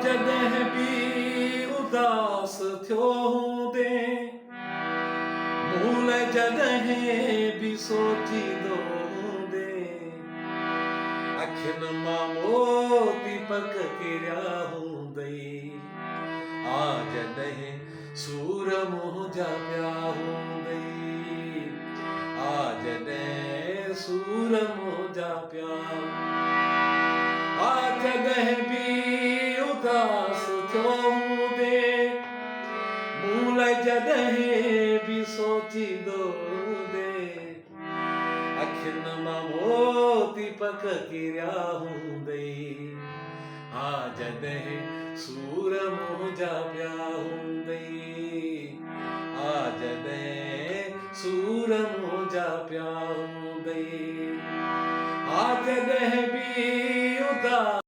जॾहिं बि उदास थियो हूंदे, मूं लाइ जॾहिं बि सोचींदो हूंदे, अखियुनि मां मोती पक किरिया हूंदई। जॾहिं सूर मुंहिंजा पिया हूंदई, जॾहिं सूर मुंहिंजा पिया, जॾहिं बि उदास थियो हूंदे, मूं लाइ जॾहिं बि सोचींदो हूंदे, अखियुनि मां मोती पक किरिया हूंदई। जॾहिं सूर मुंहिंजा पिया हूंदई, जॾहिं सूर मुंहिंजा पिया हूंदई, जॾहिं बि उदास